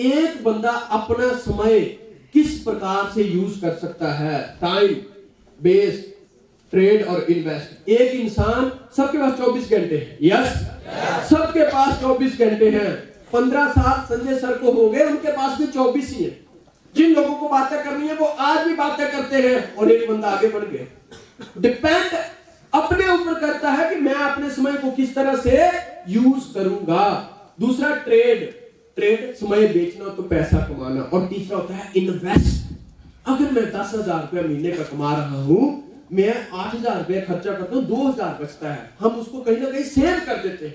एक बंदा अपना समय किस प्रकार से यूज कर सकता है, टाइम बेस्ड ट्रेड और इन्वेस्ट। एक इंसान, सबके पास 24 घंटे हैं, यस, सबके पास 24 घंटे हैं। 15 साल संजय सर को हो गए, उनके पास भी 24 ही है। जिन लोगों को बातें करनी है वो आज भी बातें करते हैं और एक बंदा आगे बढ़ गया। डिपेंड अपने ऊपर करता है कि मैं अपने समय को किस तरह से यूज करूंगा। दूसरा ट्रेड समय बेचना तो पैसा कमाना। और तीसरा होता है इन्वेस्ट। अगर मैं 10,000 रुपया महीने का कमा रहा हूं, मैं 8,000 रुपया खर्चा करता हूं, 2,000 बचता है, हम उसको कहीं ना कहीं सेव कर देते हैं।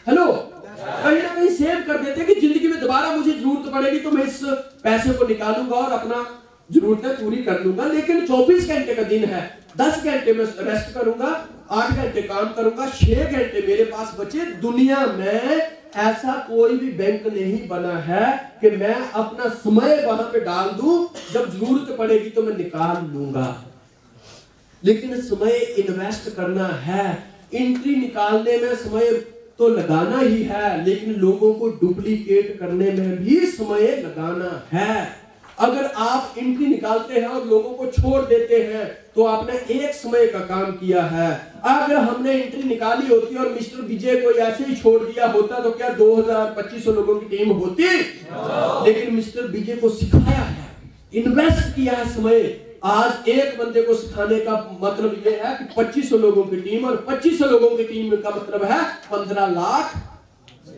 हेलो, कहीं ना कहीं सेव कर देते हैं कि जिंदगी में दोबारा मुझे जरूरत पड़ेगी तो मैं इस पैसे को निकालूंगा और अपना जरूरतें पूरी कर लूंगा। लेकिन 24 घंटे का दिन है, 10 घंटे में रेस्ट करूंगा, 8 घंटे काम करूंगा, 6 घंटे मेरे पास बचे। दुनिया में ऐसा कोई भी बैंक नहीं बना है कि मैं अपना समय वहां पे डाल दूं, जब जरूरत पड़ेगी तो मैं निकाल लूंगा। लेकिन समय इन्वेस्ट करना है। एंट्री निकालने में समय तो लगाना ही है, लेकिन लोगों को डुप्लीकेट करने में भी समय लगाना है। अगर आप एंट्री निकालते हैं और लोगों को छोड़ देते हैं तो आपने एक समय का काम किया है। अगर हमने एंट्री निकाली होती और मिस्टर विजय को ऐसे ही छोड़ दिया होता तो क्या 2,000-2,500 लोगों की टीम होती? लेकिन मिस्टर विजय को सिखाया है, इन्वेस्ट किया है समय। आज एक बंदे को सिखाने का मतलब यह है कि 2500 लोगों की टीम, और 2500 लोगों की टीम का मतलब है 15 लाख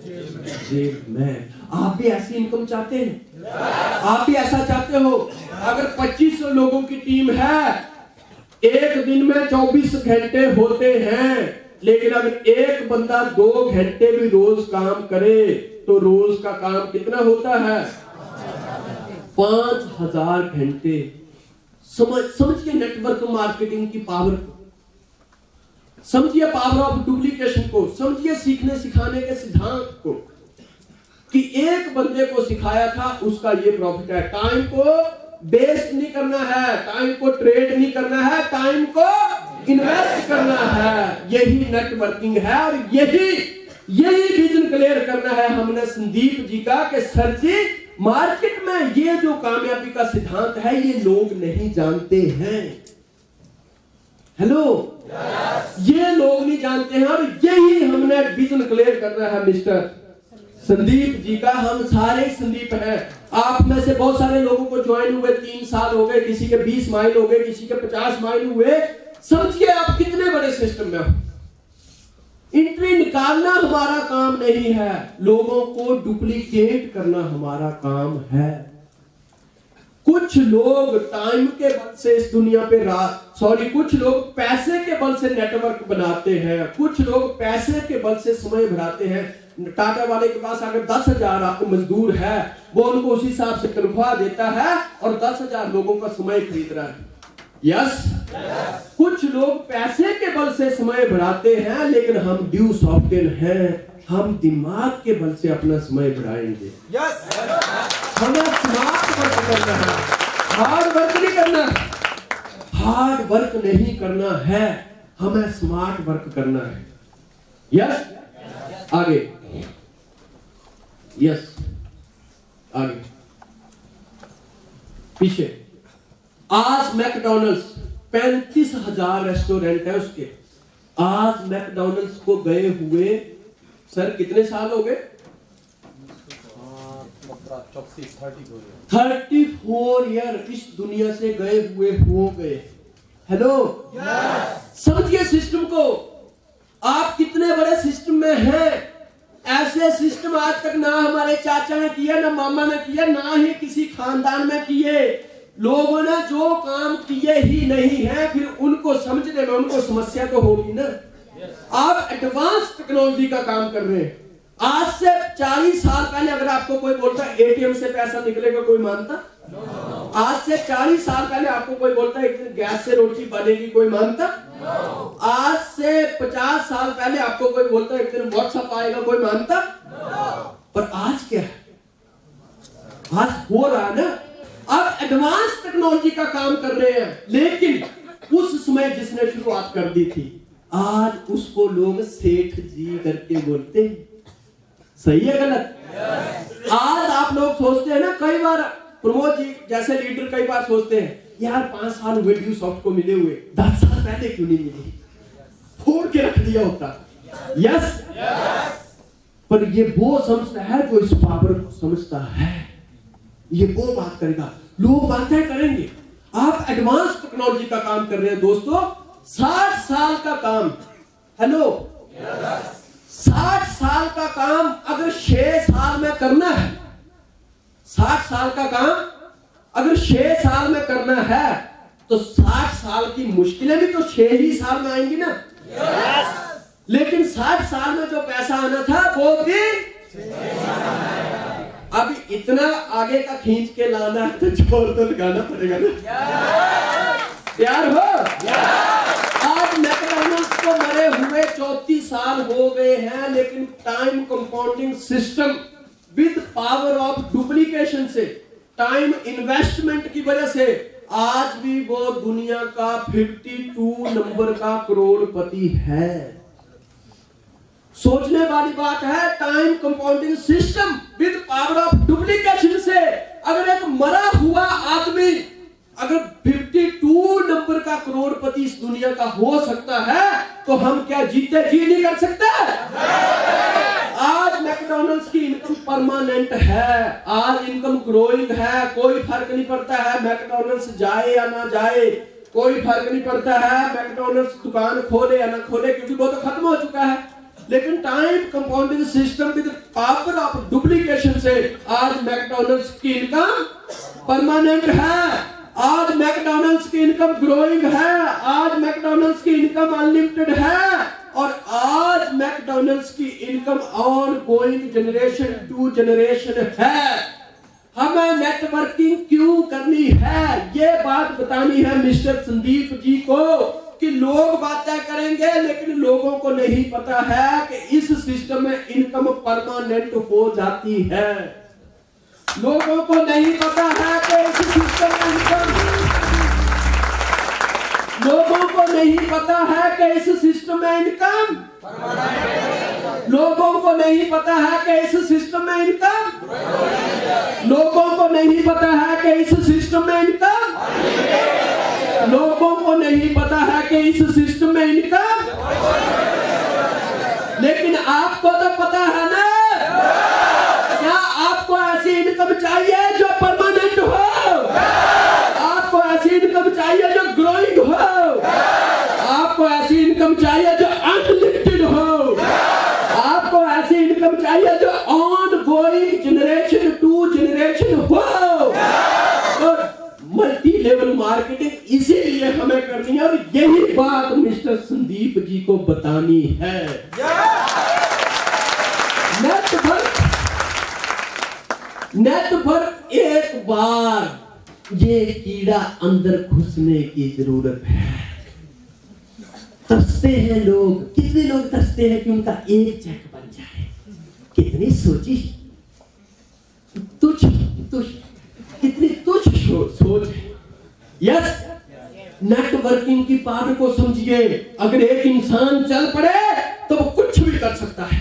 जेब में। आप भी ऐसी इनकम चाहते हैं? आप भी ऐसा चाहते हो? अगर 2500 लोगों की टीम है, एक दिन में 24 घंटे होते हैं, लेकिन अगर एक बंदा 2 घंटे भी रोज काम करे तो रोज का काम कितना होता है? 5,000 घंटे। समझिए नेटवर्क मार्केटिंग की पावर को, समझिए पावर ऑफ डुप्लीकेशन को, समझिए सीखने सिखाने के सिद्धांत को, कि एक बंदे को सिखाया था, उसका ये प्रॉफिट है। टाइम को वेस्ट नहीं करना है, टाइम को ट्रेड नहीं करना है, टाइम को इन्वेस्ट करना है। यही नेटवर्किंग है और यही विजन क्लियर करना है हमने संदीप जी का कि सर जी, मार्केट में ये जो कामयाबी का सिद्धांत है ये लोग नहीं जानते हैं। हेलो, ये लोग नहीं जानते हैं और यही हमने विजन क्लियर करना है मिस्टर संदीप जी का। हम सारे संदीप हैं। आप में से बहुत सारे लोगों को ज्वाइन हुए 3 साल हो गए, किसी के 20 माइल हो गए, किसी के 50 माइल हुए। समझिए आप कितने बड़े सिस्टम में हो। एंट्री निकालना हमारा काम नहीं है, लोगों को डुप्लीकेट करना हमारा काम है। कुछ लोग टाइम के बल से इस दुनिया पे कुछ लोग पैसे के बल से नेटवर्क बनाते हैं, कुछ लोग पैसे के बल से समय बढ़ाते हैं। टाटा वाले के पास अगर 10,000 आपको मजदूर है, वो उनको उसी हिसाब से तनख्वाह देता है और 10,000 लोगों का समय खरीद रहा है। यस, कुछ लोग पैसे के बल से समय बढ़ाते हैं, लेकिन हम ड्यू सॉफ्टवेयर हैं, हम दिमाग के बल से अपना समय बढ़ाएंगे। यस, हमें स्मार्ट वर्क करना है, हार्ड वर्क नहीं करना। हार्ड वर्क नहीं करना है, हमें स्मार्ट वर्क करना है। यस, आगे, यस, आगे, पीछे। आज मैकडॉनल्ड्स 35,000 रेस्टोरेंट है उसके। आज मैकडॉनल्ड्स को गए हुए सर कितने साल हो गए? 34 ईयर इस दुनिया से गए हुए हो गए। हेलो, समझिए सिस्टम को। आप कितने बड़े सिस्टम में हैं। ऐसे सिस्टम आज तक ना हमारे चाचा ने किया, ना मामा ने किया, ना ही किसी खानदान में किए। लोगों ने जो काम किए ही नहीं है, फिर उनको समझने में उनको समस्या तो होगी ना। आप एडवांस टेक्नोलॉजी का काम कर रहे हैं। आज से 40 साल पहले अगर आपको कोई बोलता है एटीएम से पैसा निकलेगा, कोई मानता? आज से 40 साल पहले आपको कोई बोलता है गैस से रोटी बनेगी, कोई मानता? आज से 50 साल पहले आपको कोई बोलता है एक दिन व्हाट्सएप आएगा, कोई मानता? पर आज क्या है? आज हो रहा है ना। अब एडवांस टेक्नोलॉजी का काम कर रहे हैं, लेकिन उस समय जिसने शुरुआत कर दी थी, आज उसको लोग सेठ जी करके बोलते हैं। सही है गलत? आज आप लोग सोचते हैं ना, कई बार प्रमोद जी जैसे लीडर कई बार सोचते हैं यार 5 साल हुए ड्यूसॉफ्ट को मिले हुए, 10 साल पहले क्यों नहीं मिली, फोड़ के रख दिया होता। यस, पर ये वो समझता है जो इस पावर को समझता है, ये वो बात करेगा। लोग बातें करेंगे, आप एडवांस टेक्नोलॉजी का काम कर रहे हैं दोस्तों, 60 साल का काम, हेलो 60 साल का काम अगर 6 साल में करना है, 60 साल का काम अगर 6 साल में करना है, तो 60 साल की मुश्किलें भी तो 6 ही साल में आएंगी ना। लेकिन 60 साल में जो पैसा आना था वो भी अभी इतना आगे का खींच के लाना है, तो जोर तो लगाना पड़ेगा ना। तैयार हो? आज मैकडॉनल्ड्स को मरे हुए 34 साल हो गए हैं, लेकिन time compounding system with power of duplication से, टाइम इन्वेस्टमेंट की वजह से आज भी वो दुनिया का 52 नंबर का करोड़पति है। सोचने वाली बात है, time compounding system with power of duplication से अगर एक मरा हुआ आदमी अगर 52 नंबर का करोड़पति इस दुनिया का हो सकता है, तो हम क्या जीते जी नहीं कर सकते? आज मैकडॉनल्ड्स की इनकम परमानेंट है, आज इनकम ग्रोइंग है, कोई फर्क नहीं पड़ता है मैकडॉनल्ड्स जाए या ना जाए, कोई फर्क नहीं पड़ता है मैकडॉनल्ड्स दुकान खोले या ना खोले, क्योंकि वो तो खत्म हो चुका है। लेकिन time compounding system with power of duplication से आज मैकडॉनल्ड्स की इनकम परमानेंट है, आज मैकडॉनल्ड्स की इनकम ग्रोइंग है, आज मैकडॉनल्ड्स की इनकम अनलिमिटेड है, और आज मैकडॉनल्ड्स की income ongoing generation to generation है। हमें नेटवर्किंग क्यों करनी है, ये बात बतानी है मिस्टर संदीप जी को, कि लोग बातें करेंगे लेकिन लोगों को नहीं पता है कि इस सिस्टम में इनकम परमानेंट हो जाती है। लोगों को नहीं पता है कि इस सिस्टम में इनकम, लोगों को नहीं पता है कि इस सिस्टम में इनकम, लोगों को नहीं पता है कि इस सिस्टम में इनकम, लोगों को नहीं पता है कि इस सिस्टम में इनकम, लोगों को नहीं पता है कि इस सिस्टम में इनकम, लेकिन आपको तो पता है ना। क्या आपको ऐसी इनकम चाहिए जो परमानेंट हो? आपको ऐसी इनकम चाहिए जो ग्रोइंग हो? आपको ऐसी इनकम चाहिए जो अनलिमिटेड हो? आपको ऐसी इनकम चाहिए जो ongoing generation to generation हो? मल्टी लेवल मार्केटिंग इसीलिए हमें करनी है, और यही बात मिस्टर संदीप जी को बतानी है। नेटवर्क एक बार ये कीड़ा अंदर घुसने की जरूरत है। तरसते हैं लोग, कितने लोग तरसते हैं कि उनका एक चेक बन जाए, कितनी सोची तुच्छ कितनी तुच्छ सोच है। यस, नेटवर्किंग की पावर को समझिए। अगर एक इंसान चल पड़े तो वो कुछ भी कर सकता है।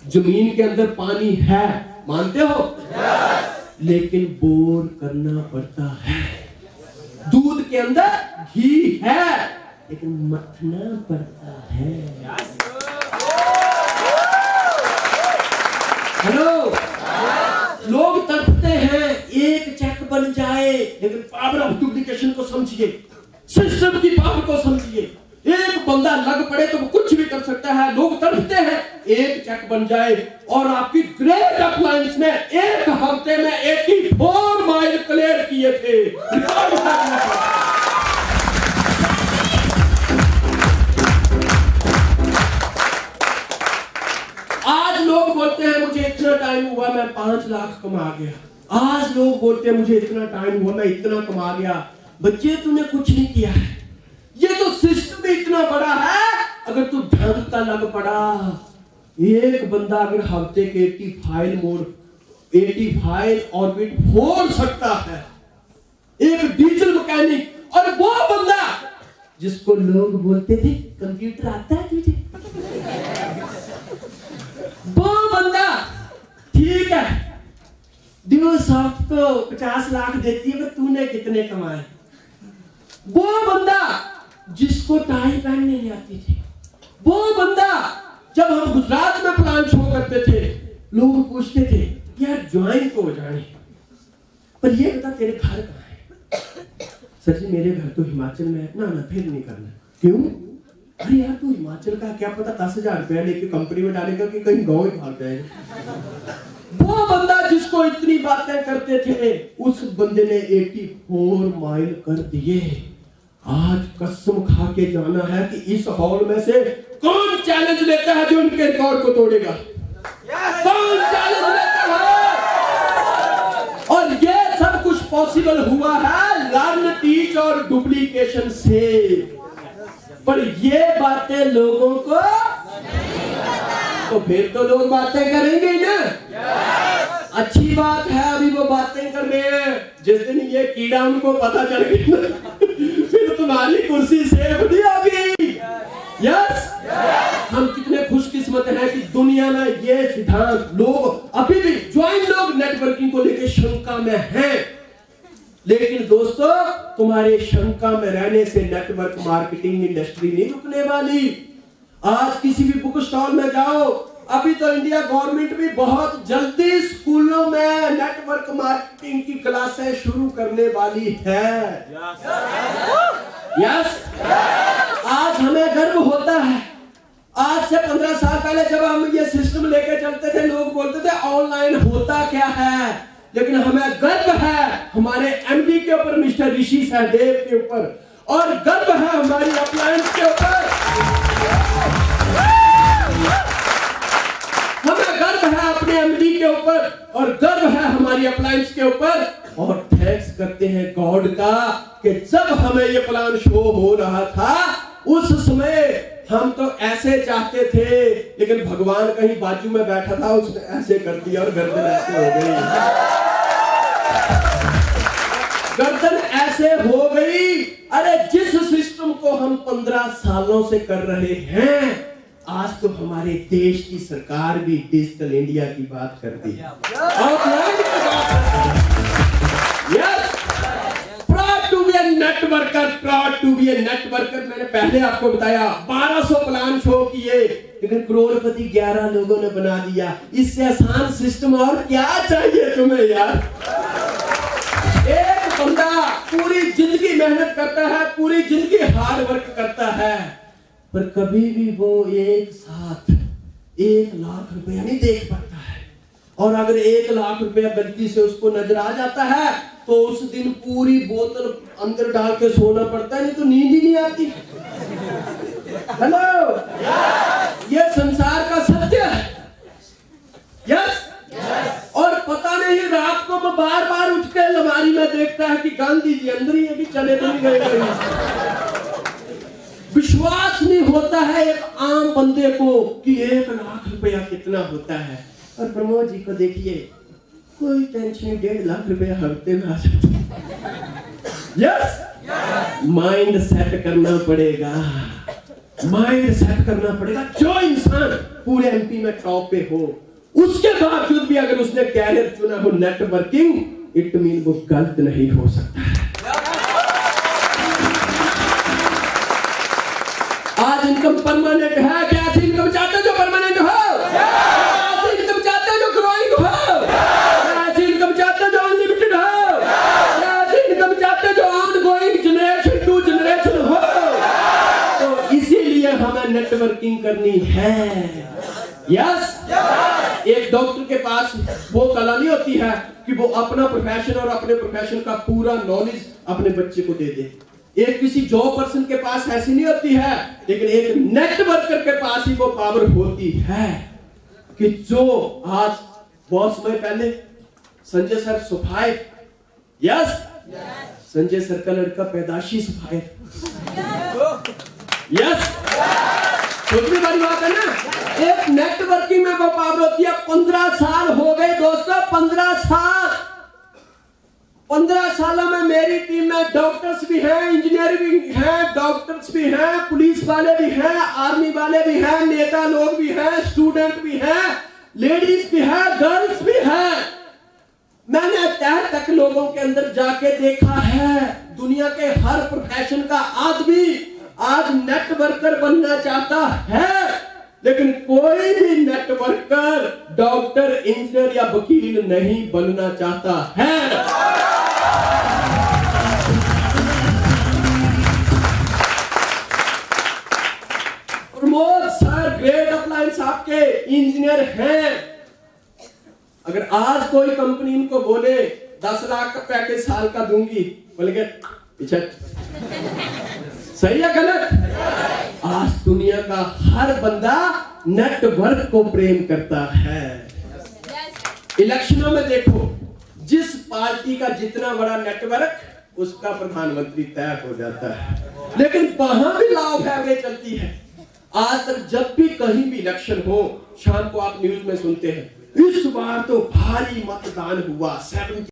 जमीन के अंदर पानी है, मानते हो? लेकिन बोर करना पड़ता है। दूध के अंदर घी है, लेकिन मथना पड़ता है। हेलो, लोग तड़पते हैं एक चेक बन जाए, लेकिन पावर ऑफ डुप्लीकेशन को समझिए, सिस्टम की पावर को समझिए। एक बंदा लग पड़े तो वो कुछ भी कर सकता है। लोग तड़पते हैं एक चेक बन जाए, और आपकी ग्रेट अप्लायंस ने एक हफ्ते में 84 माइल क्लियर किए थे। आज लोग बोलते हैं मुझे इतना टाइम हुआ मैं 5 लाख कमा गया। आज लोग बोलते हैं मुझे इतना टाइम हुआ मैं इतना कमा गया। बच्चे, तूने कुछ नहीं किया है, ये तो सिस्टम इतना बड़ा है। अगर तू ढंग का लग पड़ा, एक बंदा अगर हफ्ते के 85 ऑर्बिट फोड़ सकता है, एक डीजल मैकेनिक, और वो बंदा जिसको लोग बोलते थे कंप्यूटर आता है तुझे, वो बंदा ठीक है ड्यूसॉफ्ट तो 50 लाख देती है, पर तूने कितने कमाए? वो बंदा जिसको टाई पहनने नहीं आती थी, वो बंदा जब हम गुजरात में प्लान शो करते थे, लोग पूछते थे यार ज्वाइन तो हो जाए, पर ये बता तेरे घर कहाँ है? सर जी मेरे घर तो हिमाचल में है। ना ना फिर नहीं करना। क्यों? अरे यार तू हिमाचल का क्या पता 10,000 रुपया लेके कंपनी में डालेगा कि कहीं गाँव ही भाग जाएगा। वो बंदा जिसको इतनी बातें करते थे, उस बंदे ने 84 माइल कर दिए। आज कसम खा के जाना है कि इस हॉल में से कौन चैलेंज लेता है जो उनके रिकॉर्ड को तोड़ेगा? कौन चैलेंज लेता है? और ये सब कुछ पॉसिबल हुआ है लर्न, टीच और डुप्लीकेशन से। पर ये बातें लोगों को तो फिर तो लोग बातें करेंगे ना। अच्छी बात है अभी वो बातें कर रहे हैं। जिस दिन ये कीड़ा उनको पता चल गया फिर तुम्हारी कुर्सी सेफ नहीं होगी। यस, हम कितने खुशकिस्मत हैं कि दुनिया में ये सिद्धांत लोग अभी भी ज्वाइन लोग नेटवर्किंग को लेकर शंका में हैं। लेकिन दोस्तों तुम्हारे शंका में रहने से नेटवर्क मार्केटिंग इंडस्ट्री नहीं रुकने वाली। आज किसी भी बुक स्टॉल में जाओ, अभी तो इंडिया गवर्नमेंट भी बहुत जल्दी स्कूलों में नेटवर्क मार्केटिंग की क्लासें शुरू करने वाली है। यस, आज हमें गर्व होता है। आज से 15 साल पहले जब हम ये सिस्टम लेके चलते थे, लोग बोलते थे ऑनलाइन होता क्या है, लेकिन हमें गर्व है हमारे एमडी के ऊपर, मिस्टर ऋषि सहदेव के ऊपर, और गर्व है हमारी अपलायंस के ऊपर। हमें गर्व है अपने एमडी के ऊपर और गर्व है हमारी अपलायंस के ऊपर। और थैंक्स करते हैं गॉड का कि जब हमें ये प्लान शो हो रहा था उस समय हम तो ऐसे चाहते थे, लेकिन भगवान कहीं बाजू में बैठा था, उसने ऐसे कर दिया और गर्दन ऐसे हो गई। गर्दन ऐसे हो गई। अरे जिस सिस्टम को हम 15 सालों से कर रहे हैं, आज तो हमारे देश की सरकार भी डिजिटल इंडिया की बात करती है। Yes, proud to be a networker, proud to be a networker. मैंने पहले आपको बताया 1200 प्लान शो किए, लेकिन करोड़पति 11 लोगों ने बना दिया। इससे आसान सिस्टम और क्या चाहिए तुम्हें यार? एक बंदा पूरी जिंदगी मेहनत करता है, पूरी जिंदगी हार्ड वर्क करता है, पर कभी भी वो एक साथ 1 लाख रुपया नहीं देख पाता है। और अगर 1 लाख रुपया गलती से उसको नजर आ जाता है तो उस दिन पूरी बोतल अंदर डाल के सोना पड़ता है, नहीं तो नींद ही नहीं आती। हेलो, ये संसार का सत्य है। यस, और पता नहीं रात को वो बार बार उठ के अलमारी में देखता है कि गांधी जी अंदर ही है कि चले तो नहीं गए कहीं। विश्वास नहीं होता है एक आम बंदे को कि 1 लाख रुपया कितना होता है। और प्रमोद जी को देखिए, कोई टेंशन नहीं, 1.5 लाख रुपया हफ्ते में आ जाता है। यस, माइंड सेट करना पड़ेगा, माइंड सेट करना पड़ेगा। जो इंसान पूरे एमपी में टॉप पे हो, उसके बावजूद भी अगर उसने कैरियर चुना हो नेटवर्किंग, इट मीन वो गलत नहीं हो सकता है। आज इनकम परमानेंट है। क्या ऐसी इनकम चाहते हो जो परमानेंट हो? ऐसी इनकम चाहते हो जो ग्रोइंग हो? ऐसी इनकम चाहते हो जो अनलिमिटेड हो? ऐसी इनकम चाहते हो जो ऑनगोइंग जनरेशन टू जनरेशन हो? तो इसीलिए हमें नेटवर्किंग करनी है। यस, एक डॉक्टर के पास वो कला नहीं होती है कि वो अपना प्रोफेशन और अपने प्रोफेशन का पूरा नॉलेज अपने बच्चे को दे दे। एक किसी जॉब पर्सन के पास ऐसी नहीं होती है, लेकिन एक नेटवर्कर के पास ही वो पावर होती है कि जो आज बहुत समय पहले संजय सर सुफाए, यस, संजय सर का लड़का पैदाशी सुफाए, यस, छोटी बड़ी बात है ना। एक नेटवर्किंग में वो पावर होती है। 15 साल हो गए दोस्तों, 15 साल। 15 सालों में मेरी टीम में डॉक्टर्स भी हैं, इंजीनियर भी हैं, डॉक्टर्स भी हैं, पुलिस वाले भी हैं, आर्मी वाले भी हैं, नेता लोग भी हैं, स्टूडेंट भी हैं, लेडीज भी हैं, गर्ल्स भी हैं। मैंने तह तक लोगों के अंदर जाके देखा है, दुनिया के हर प्रोफेशन का आदमी आज नेटवर्कर बनना चाहता है, लेकिन कोई भी नेटवर्कर डॉक्टर, इंजीनियर या वकील नहीं बनना चाहता है। प्रमोद सर ग्रेट अप्लायंस आपके इंजीनियर हैं। अगर आज कोई कंपनी इनको बोले 10 लाख का पैकेज साल का दूंगी, बोलेंगे पीछे सही है गलत? आज दुनिया का हर बंदा नेटवर्क को प्रेम करता है। इलेक्शनों में देखो, जिस पार्टी का जितना बड़ा नेटवर्क उसका प्रधानमंत्री तय हो जाता है, लेकिन वहां भी लॉ ऑफ एवरेज चलती है। आज तक जब भी कहीं भी इलेक्शन हो, शाम को आप न्यूज में सुनते हैं इस बार तो भारी मतदान हुआ, 70